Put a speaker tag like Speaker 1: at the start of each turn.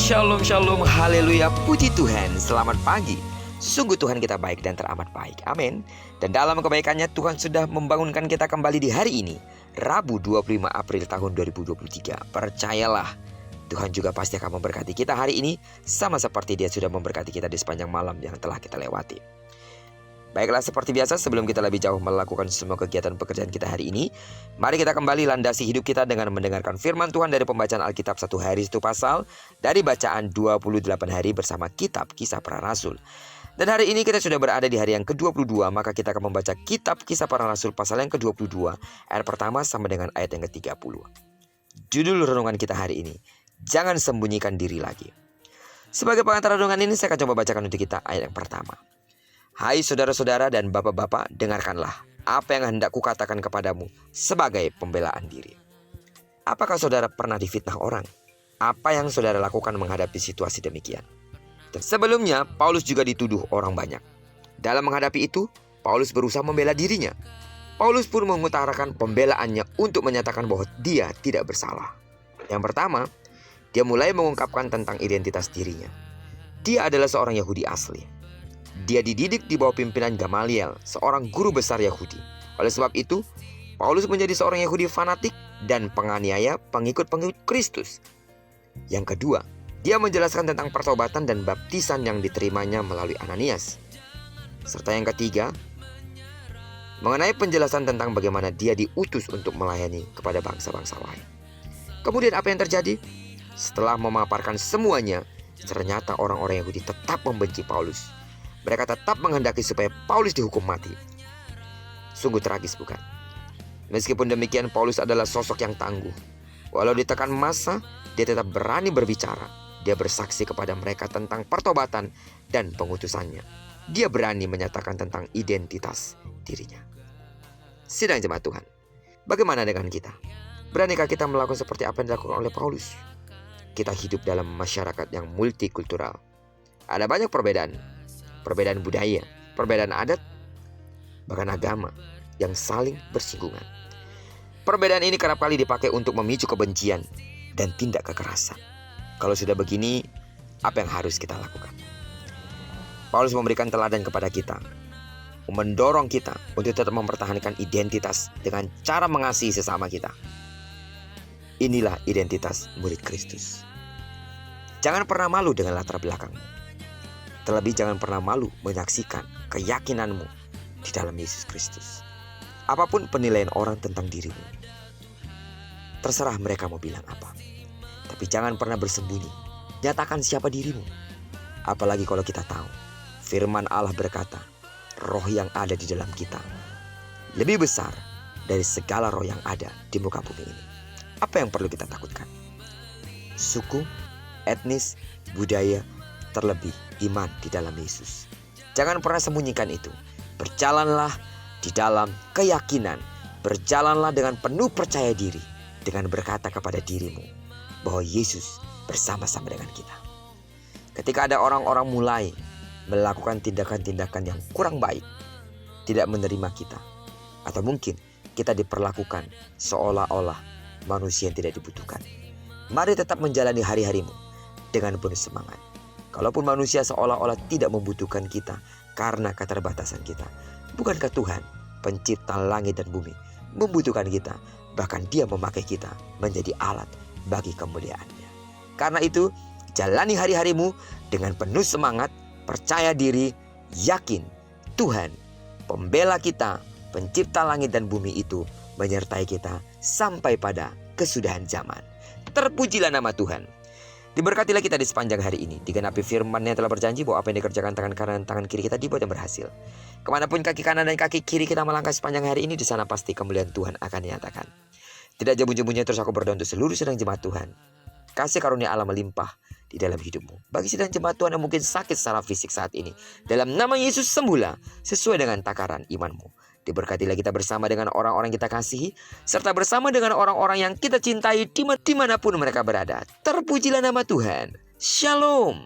Speaker 1: Shalom, shalom, haleluya, puji Tuhan, selamat pagi. Sungguh Tuhan kita baik dan teramat baik, amin. Dan dalam kebaikannya Tuhan sudah membangunkan kita kembali di hari ini, Rabu 25 April tahun 2023. Percayalah, Tuhan juga pasti akan memberkati kita hari ini, sama seperti Dia sudah memberkati kita di sepanjang malam yang telah kita lewati. Baiklah, seperti biasa sebelum kita lebih jauh melakukan semua kegiatan pekerjaan kita hari ini, mari kita kembali landasi hidup kita dengan mendengarkan firman Tuhan dari pembacaan Alkitab 1 hari 1 pasal, dari bacaan 28 hari bersama kitab Kisah Para Rasul. Dan hari ini kita sudah berada di hari yang ke-22, maka kita akan membaca kitab Kisah Para Rasul pasal yang ke-22, ayat pertama sampai dengan ayat yang ke-30. Judul renungan kita hari ini, jangan sembunyikan diri lagi. Sebagai pengantar renungan ini saya akan coba bacakan untuk kita ayat yang pertama. Hai saudara-saudara dan bapak-bapak, dengarkanlah apa yang hendak kukatakan kepadamu sebagai pembelaan diri. Apakah saudara pernah difitnah orang? Apa yang saudara lakukan menghadapi situasi demikian? Dan sebelumnya, Paulus juga dituduh orang banyak. Dalam menghadapi itu, Paulus berusaha membela dirinya. Paulus pun mengutarakan pembelaannya untuk menyatakan bahwa dia tidak bersalah. Yang pertama, dia mulai mengungkapkan tentang identitas dirinya. Dia adalah seorang Yahudi asli. Dia dididik di bawah pimpinan Gamaliel, seorang guru besar Yahudi. Oleh sebab itu, Paulus menjadi seorang Yahudi fanatik dan penganiaya pengikut-pengikut Kristus. Yang kedua, dia menjelaskan tentang pertobatan dan baptisan yang diterimanya melalui Ananias. Serta yang ketiga, mengenai penjelasan tentang bagaimana dia diutus untuk melayani kepada bangsa-bangsa lain. Kemudian apa yang terjadi? Setelah memaparkan semuanya, ternyata orang-orang Yahudi tetap membenci Paulus. Mereka tetap menghendaki supaya Paulus dihukum mati. Sungguh tragis, bukan? Meskipun demikian, Paulus adalah sosok yang tangguh. Walau ditekan massa, dia tetap berani berbicara. Dia bersaksi kepada mereka tentang pertobatan dan pengutusannya. Dia berani menyatakan tentang identitas dirinya. Sidang jemaat Tuhan, bagaimana dengan kita? Beranikah kita melakukan seperti apa yang dilakukan oleh Paulus? Kita hidup dalam masyarakat yang multikultural. Ada banyak perbedaan budaya, perbedaan adat, bahkan agama yang saling bersinggungan. Perbedaan ini kerap kali dipakai untuk memicu kebencian dan tindak kekerasan. Kalau sudah begini, apa yang harus kita lakukan? Paulus memberikan teladan kepada kita, mendorong kita untuk tetap mempertahankan identitas dengan cara mengasihi sesama kita. Inilah identitas murid Kristus. Jangan pernah malu dengan latar belakangmu. Terlebih jangan pernah malu menyaksikan keyakinanmu di dalam Yesus Kristus. Apapun penilaian orang tentang dirimu, terserah mereka mau bilang apa. Tapi jangan pernah bersembunyi. Nyatakan siapa dirimu. Apalagi kalau kita tahu firman Allah berkata, roh yang ada di dalam kita lebih besar dari segala roh yang ada di muka bumi ini. Apa yang perlu kita takutkan? Suku, etnis, budaya, terlebih iman di dalam Yesus. Jangan pernah sembunyikan itu. Berjalanlah di dalam keyakinan. Berjalanlah dengan penuh percaya diri, dengan berkata kepada dirimu bahwa Yesus bersama-sama dengan kita. Ketika ada orang-orang mulai melakukan tindakan-tindakan yang kurang baik, tidak menerima kita, atau mungkin kita diperlakukan seolah-olah manusia yang tidak dibutuhkan, mari tetap menjalani hari-harimu dengan penuh semangat. Kalaupun manusia seolah-olah tidak membutuhkan kita karena keterbatasan kita, bukankah Tuhan, pencipta langit dan bumi, membutuhkan kita? Bahkan Dia memakai kita menjadi alat bagi kemuliaan-Nya. Karena itu, jalani hari-harimu dengan penuh semangat, percaya diri, yakin Tuhan, pembela kita, pencipta langit dan bumi itu menyertai kita sampai pada kesudahan zaman. Terpujilah nama Tuhan. Diberkatilah kita di sepanjang hari ini. Digenapi firman yang telah berjanji bahwa apa yang dikerjakan tangan kanan dan tangan kiri kita dibuat yang berhasil. Kemanapun kaki kanan dan kaki kiri kita melangkah sepanjang hari ini, di sana pasti kemuliaan Tuhan akan dinyatakan. Tidak jemu-jemunya terus aku berdoa untuk seluruh sedang jemaat Tuhan. Kasih karunia Allah melimpah di dalam hidupmu. Bagi sedang jemaat Tuhan yang mungkin sakit secara fisik saat ini, dalam nama Yesus sembuhlah sesuai dengan takaran imanmu. Diberkatilah kita bersama dengan orang-orang kita kasihi, serta bersama dengan orang-orang yang kita cintai dimanapun mereka berada. Terpujilah nama Tuhan. Shalom.